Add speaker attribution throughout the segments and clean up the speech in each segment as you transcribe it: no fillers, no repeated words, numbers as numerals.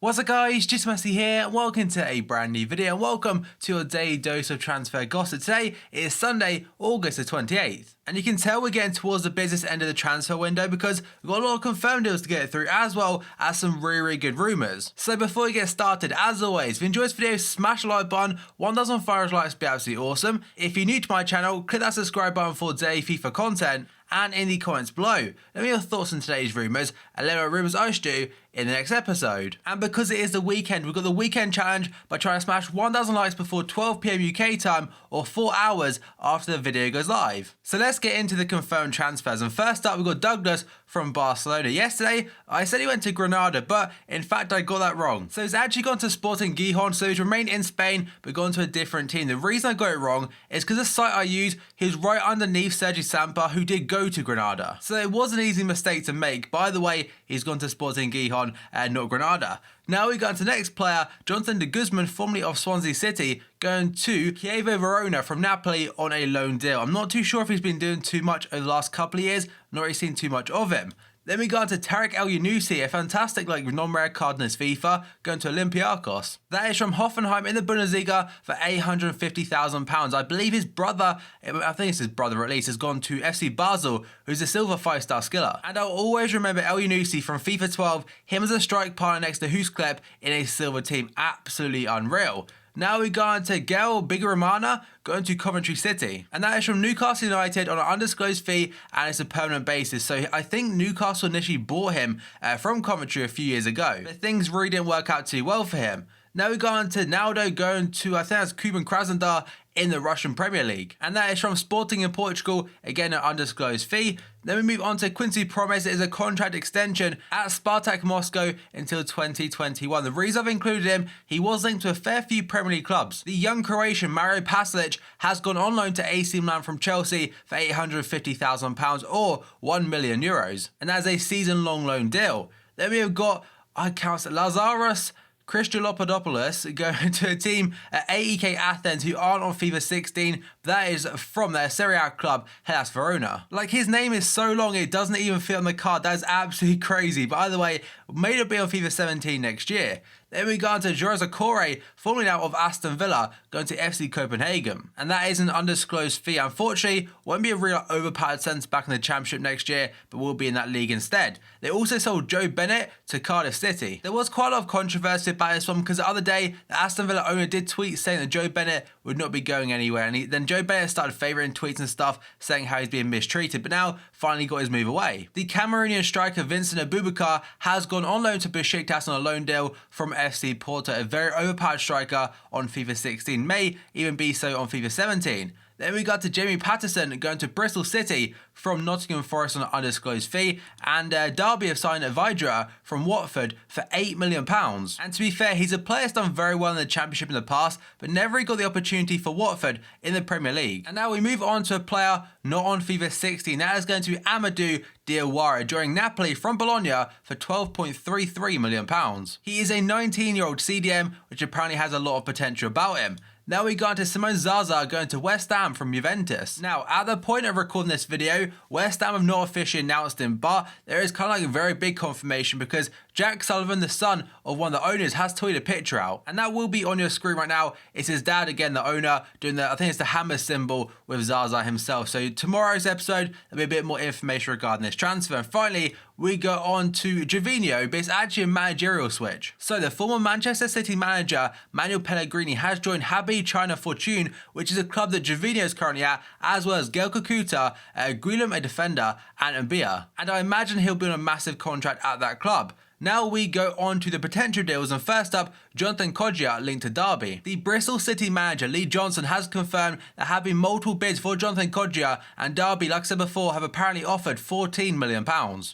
Speaker 1: What's up guys, just Messi here, and welcome to a brand new video, and welcome to your daily dose of transfer gossip. Today is Sunday, August the 28th, and you can tell we're getting towards the business end of the transfer window because we've got a lot of confirmed deals to get through, as well as some really good rumours. So before we get started, as always, if you enjoyed this video, smash the like button. 1,500 likes would be absolutely awesome. If you're new to my channel, click that subscribe button for daily FIFA content, and in the comments below, let me know your thoughts on today's rumours, and let me know what rumours I should do in the next episode. And because it is the weekend, we've got the weekend challenge by trying to smash 1,000 likes before 12 PM UK time, or 4 hours after the video goes live. So let's get into the confirmed transfers, and first up we've got Douglas from Barcelona. Yesterday I said he went to Granada, but in fact I got that wrong. So he's actually gone to Sporting Gijon, so he's remained in Spain but gone to a different team. The reason I got it wrong is because the site I used, he was right underneath Sergi Sampa, who did go to Granada. So it was an easy mistake to make. By the way, he's gone to Sporting Gijon and not Granada. Now we go on to the next player, Jonathan de Guzman, formerly of Swansea City, going to Chievo Verona from Napoli on a loan deal. I'm not too sure if he's been doing too much over the last couple of years, not really seen too much of him. Then we go on to Tarek El-Yunusi, a fantastic non-rare card in his FIFA, going to Olympiacos. That is from Hoffenheim in the Bundesliga for £850,000. I believe his brother, I think it's his brother at least, has gone to FC Basel, who's a silver 5-star skiller. And I'll always remember El-Yunusi from FIFA 12, him as a strike partner next to Husklepp in a silver team, absolutely unreal. Now we go on to Gael Bigaramana, going to Coventry City. And that is from Newcastle United on an undisclosed fee, and it's a permanent basis. So I think Newcastle initially bought him from Coventry a few years ago, but things really didn't work out too well for him. Now we go on to Naldo, going to, I think that's Kuban Krasnodar in the Russian Premier League. And that is from Sporting in Portugal, again an undisclosed fee. Then we move on to Quincy Promes. It is a contract extension at Spartak Moscow until 2021. The reason I've included him, he was linked to a fair few Premier League clubs. The young Croatian Mario Pasalic has gone on loan to AC Milan from Chelsea for £850,000 or €1 million. And that is a season-long loan deal. Then we have got, I count Lazarus Christolopoulos going to a team at AEK Athens who aren't on FIFA 16. That is from their Serie A club, Hellas Verona. Like, his name is so long it doesn't even fit on the card. That is absolutely crazy. But either way, may not be on FIFA 17 next year. Then we go on to Jurza Corre, formerly now of Aston Villa, going to FC Copenhagen. And that is an undisclosed fee. Unfortunately, won't be a real overpowered centre back in the Championship next year, but will be in that league instead. They also sold Joe Bennett to Cardiff City. There was quite a lot of controversy about this one because the other day, the Aston Villa owner did tweet saying that Joe Bennett would not be going anywhere. And then Joe Bennett started favouring tweets and stuff saying how he's being mistreated, but now finally got his move away. The Cameroonian striker Vincent Aboubakar has gone on loan to Besiktas on a loan deal from FC Porto, a very overpowered striker on FIFA 16, may even be so on FIFA 17. Then we got to Jamie Patterson going to Bristol City from Nottingham Forest on an undisclosed fee, and Derby have signed Vidra from Watford for £8 million. And to be fair, he's a player that's done very well in the Championship in the past, but never really got the opportunity for Watford in the Premier League. And now we move on to a player not on FIFA 16. That is going to be Amadou Diawara, joining Napoli from Bologna for £12.33 million. He is a 19-year-old CDM, which apparently has a lot of potential about him. Now we go on to Simone Zaza going to West Ham from Juventus. Now, at the point of recording this video, West Ham have not officially announced him, but there is kind of like a very big confirmation because Jack Sullivan, the son of one of the owners, has tweeted a picture out. And that will be on your screen right now. It's his dad, again, the owner, doing the, I think it's the hammer symbol with Zaza himself. So tomorrow's episode, there'll be a bit more information regarding this transfer. And finally, we go on to Gervinho, but it's actually a managerial switch. So the former Manchester City manager, Manuel Pellegrini, has joined Habib China Fortune, which is a club that Gervinho is currently at, as well as Gael Kakuta, Guillem, a defender, and Mbia. And I imagine he'll be on a massive contract at that club. Now we go on to the potential deals, and first up, Jonathan Kodjia linked to Derby. The Bristol City manager Lee Johnson has confirmed there have been multiple bids for Jonathan Kodjia, and Derby, like I said before, have apparently offered £14 million.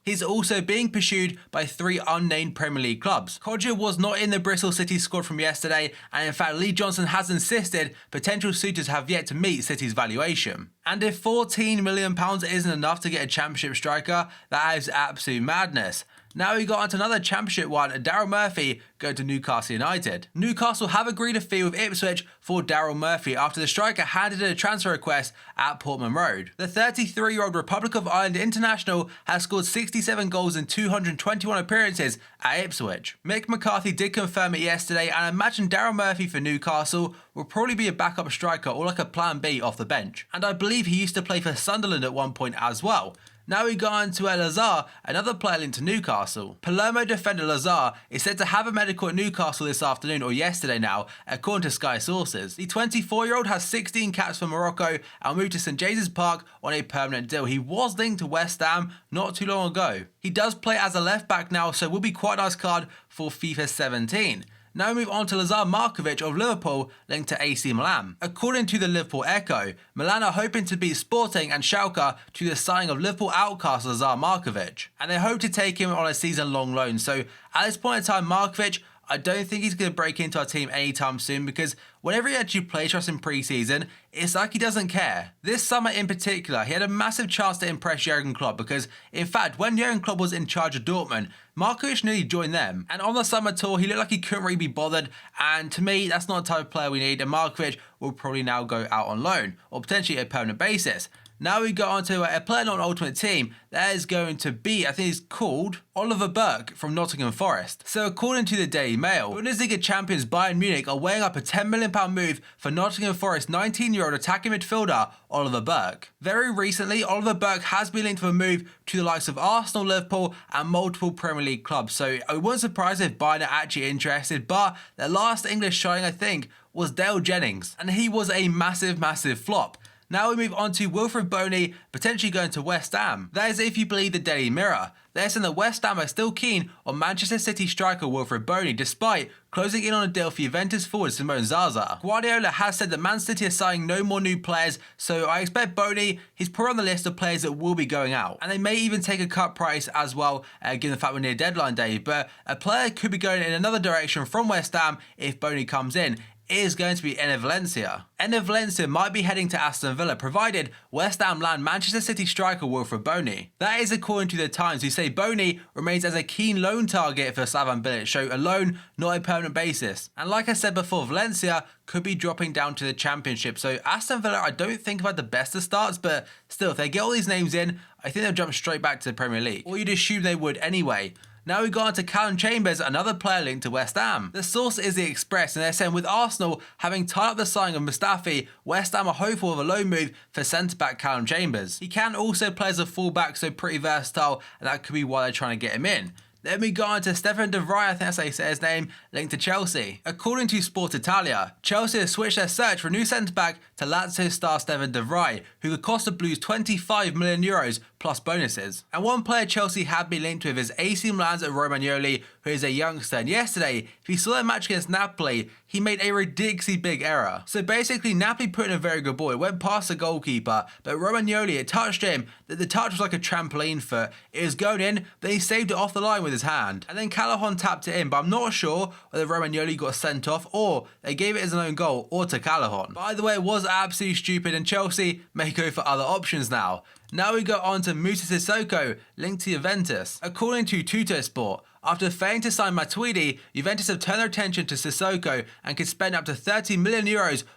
Speaker 1: He's also being pursued by 3 unnamed Premier League clubs. Kodjia was not in the Bristol City squad from yesterday, and in fact Lee Johnson has insisted potential suitors have yet to meet City's valuation. And if £14 million isn't enough to get a Championship striker, that is absolute madness. Now we got onto another championship one, Daryl Murphy going to Newcastle United. Newcastle have agreed a fee with Ipswich for Daryl Murphy after the striker handed in a transfer request at Portman Road. The 33-year-old Republic of Ireland international has scored 67 goals in 221 appearances at Ipswich. Mick McCarthy did confirm it yesterday, and I imagine Daryl Murphy for Newcastle will probably be a backup striker or like a plan B off the bench. And I believe he used to play for Sunderland at one point as well. Now we go on to Lazar, another player linked to Newcastle. Palermo defender Lazar is said to have a medical at Newcastle this afternoon or yesterday now, according to Sky sources. The 24-year-old has 16 caps for Morocco and moved to St James's Park on a permanent deal. He was linked to West Ham not too long ago. He does play as a left back now, so will be quite a nice card for FIFA 17. Now we move on to Lazar Markovic of Liverpool, linked to AC Milan. According to the Liverpool Echo, Milan are hoping to beat Sporting and Schalke to the signing of Liverpool outcast Lazar Markovic, and they hope to take him on a season-long loan. So at this point in time, Markovic, I don't think he's going to break into our team anytime soon, because whenever he actually plays for us in pre-season, it's like he doesn't care. This summer in particular, he had a massive chance to impress Jurgen Klopp, because in fact, when Jurgen Klopp was in charge of Dortmund, Markovic nearly joined them. And on the summer tour, he looked like he couldn't really be bothered, and to me, that's not the type of player we need, and Markovic will probably now go out on loan, or potentially a permanent basis. Now we go on to a player not an Ultimate Team. That is going to be, I think he's called Oliver Burke from Nottingham Forest. So according to the Daily Mail, Bundesliga champions Bayern Munich are weighing up a £10 million move for Nottingham Forest 19-year-old attacking midfielder Oliver Burke. Very recently, Oliver Burke has been linked to a move to the likes of Arsenal, Liverpool and multiple Premier League clubs. So I wasn't surprised if Bayern are actually interested, but their last English showing, I think, was Dale Jennings, and he was a massive flop. Now we move on to Wilfred Boney potentially going to West Ham. That is if you believe the Daily Mirror. They're saying that West Ham are still keen on Manchester City striker Wilfred Boney, despite closing in on a deal for Juventus forward Simone Zaza. Guardiola has said that Man City are signing no more new players, so I expect Boney, he's put on the list of players that will be going out. And they may even take a cut price as well, given the fact we're near deadline day. But a player could be going in another direction from West Ham if Boney comes in. Is going to be Enner Valencia. Enner Valencia might be heading to Aston Villa, provided West Ham land Manchester City striker Wilfred Boney. That is according to the Times, who say Boney remains as a keen loan target for Slaven Bilic, so a loan, not a permanent basis. And like I said before, Valencia could be dropping down to the Championship, so Aston Villa I don't think have had the best of starts, but still, if they get all these names in, I think they'll jump straight back to the Premier League. Or you'd assume they would anyway. Now we go on to Callum Chambers, another player linked to West Ham. The source is The Express, and they're saying with Arsenal having tied up the signing of Mustafi, West Ham are hopeful of a loan move for centre-back Callum Chambers. He can also play as a full-back, so pretty versatile, and that could be why they're trying to get him in. Then we go on to Stefan de Vrij, I think that's how you say his name, linked to Chelsea. According to Sport Italia, Chelsea have switched their search for a new centre-back to Lazio star Stefan de Vrij, who could cost the Blues €25 million plus bonuses. And one player Chelsea had been linked with is AC Milan's Romagnoli, who is a youngster. And yesterday, if you saw their match against Napoli, he made a ridiculously big error. So basically, Napoli put in a very good ball. It went past the goalkeeper, but Romagnoli, it touched him. The touch was like a trampoline foot. It was going in, then he saved it off the line with his hand. And then Callahan tapped it in, but I'm not sure whether Romagnoli got sent off or they gave it as an own goal or to Callahan. But either way, it was absolutely stupid, and Chelsea may go for other options now. Now we go on to Moussa Sissoko, linked to Juventus. According to Tuttosport, after failing to sign Matuidi, Juventus have turned their attention to Sissoko and could spend up to €30 million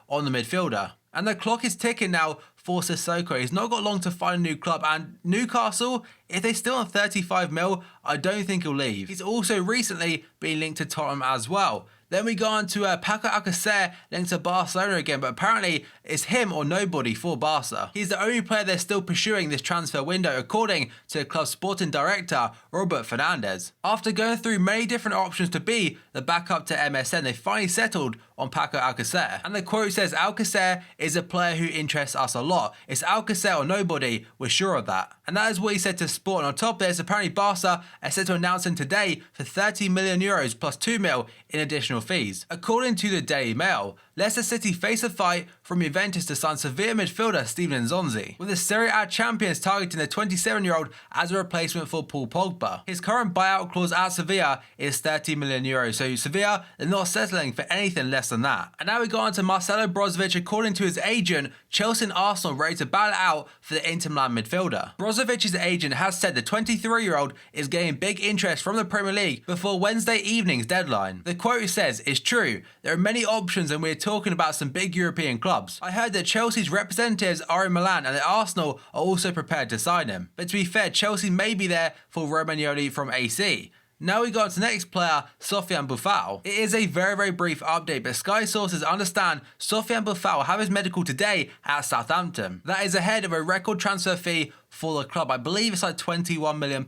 Speaker 1: on the midfielder. And the clock is ticking now for Sissoko. He's not got long to find a new club, and Newcastle, if they still on 35 mil, I don't think he'll leave. He's also recently been linked to Tottenham as well. Then we go on to Paco Alcacer, linked to Barcelona again, but apparently it's him or nobody for Barca. He's the only player they're still pursuing this transfer window, according to the club's sporting director, Robert Fernandez. After going through many different options to be the backup to MSN, they finally settled on Paco Alcacer. And the quote says, "Alcacer is a player who interests us a lot. It's Alcacer or nobody, we're sure of that." And that is what he said to Sport. And on top of this, apparently Barca are set to announce him today for €30 million plus €2 million in additional fees. According to the Daily Mail, Leicester City face a fight from Juventus to sign Sevilla midfielder Steven Nzonzi, with the Serie A champions targeting the 27-year-old as a replacement for Paul Pogba. His current buyout clause at Sevilla is €30 million, so Sevilla are not settling for anything less than that. And now we go on to Marcelo Brozovic. According to his agent, Chelsea and Arsenal ready to battle it out for the Inter Milan midfielder. Brozovic's agent has said the 23-year-old is getting big interest from the Premier League before Wednesday evening's deadline. The quote says, "It's true, there are many options and we're talking about some big European clubs. I heard that Chelsea's representatives are in Milan and that Arsenal are also prepared to sign him. But to be fair, Chelsea may be there for Romagnoli from AC." Now we go on to the next player, Sofiane Boufal. It is a very brief update, but Sky sources understand Sofiane Boufal will have his medical today at Southampton. That is ahead of a record transfer fee for the club. I believe it's like £21 million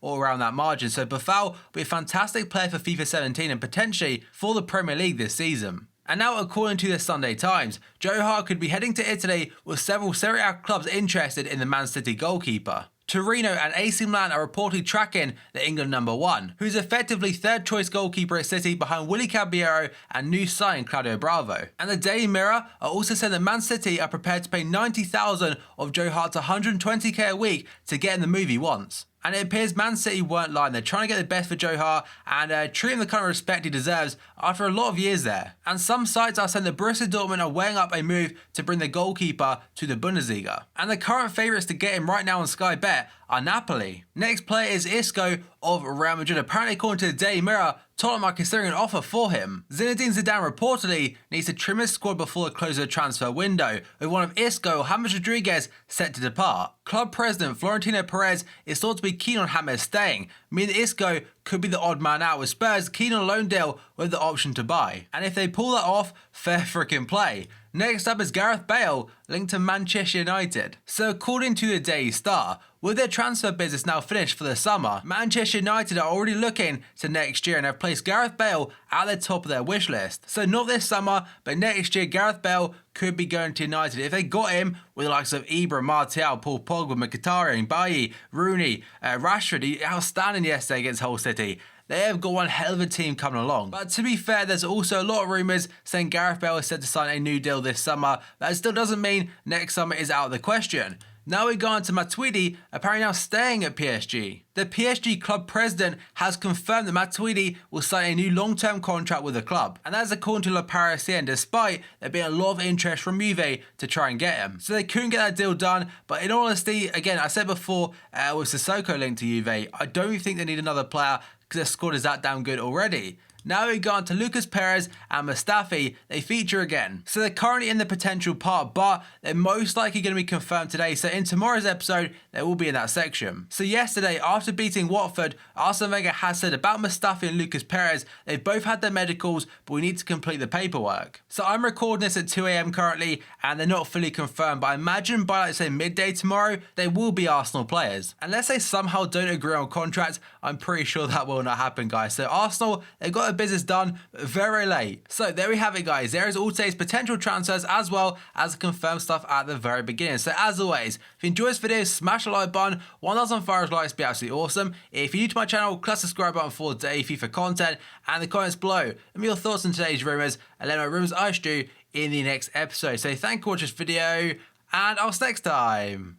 Speaker 1: or around that margin. So Boufal will be a fantastic player for FIFA 17 and potentially for the Premier League this season. And now, according to the Sunday Times, Joe Hart could be heading to Italy with several Serie A clubs interested in the Man City goalkeeper. Torino and AC Milan are reportedly tracking the England #1, who's effectively third choice goalkeeper at City behind Willy Caballero and new signing Claudio Bravo. And the Daily Mirror are also saying that Man City are prepared to pay $90,000 of Joe Hart's $120k a week to get in the move he wants. And it appears Man City weren't lying. They're trying to get the best for Joe Hart and treat him the kind of respect he deserves after a lot of years there. And some sites are saying that Borussia Dortmund are weighing up a move to bring the goalkeeper to the Bundesliga. And the current favourites to get him right now on Sky Bet are Napoli. Next player is Isco of Real Madrid. Apparently, according to the Daily Mirror, Tottenham are considering an offer for him. Zinedine Zidane reportedly needs to trim his squad before the close of the transfer window, with one of Isco or James Rodriguez set to depart. Club president Florentino Perez is thought to be keen on James staying, meaning that Isco could be the odd man out, with Spurs keen on a loan deal with the option to buy. And if they pull that off, fair frickin' play. Next up is Gareth Bale, linked to Manchester United. So according to the Daily Star, with their transfer business now finished for the summer, Manchester United are already looking to next year and have placed Gareth Bale at the top of their wish list. So not this summer, but next year Gareth Bale could be going to United. If they got him with the likes of Ibra, Martial, Paul Pogba, Mkhitaryan, Bailly, Rooney, Rashford, he outstanding yesterday against Hull City. They have got one hell of a team coming along. But to be fair, there's also a lot of rumours saying Gareth Bale is set to sign a new deal this summer. That still doesn't mean next summer is out of the question. Now we go on to Matuidi, apparently now staying at PSG. The PSG club president has confirmed that Matuidi will sign a new long-term contract with the club. And that is according to Le Parisien, despite there being a lot of interest from Juve to try and get him. So they couldn't get that deal done, but in all honesty, again, I said before, with Sissoko linked to Juve, I don't think they need another player because their squad is that damn good already. Now we go on to Lucas Perez and Mustafi. They feature again. So they're currently in the potential part, but they're most likely going to be confirmed today. So in tomorrow's episode, they will be in that section. So yesterday, after beating Watford, Arsene Wenger has said about Mustafi and Lucas Perez, they've both had their medicals, but we need to complete the paperwork. So I'm recording this at 2 AM currently, and they're not fully confirmed, but I imagine by like say midday tomorrow, they will be Arsenal players. Unless they somehow don't agree on contracts, I'm pretty sure that will not happen, guys. So Arsenal, they've got their business done, but very late. So there we have it, guys. There is all today's potential transfers as well as confirmed stuff at the very beginning. So as always, if you enjoyed this video, smash the like button. 1,000 fire likes would be absolutely awesome. If you're new to my channel, click the subscribe button for daily FIFA content and the comments below. Let me your thoughts on today's rumours and let me know what rumours I should do in the next episode. So thank you for watching this video and I'll see you next time.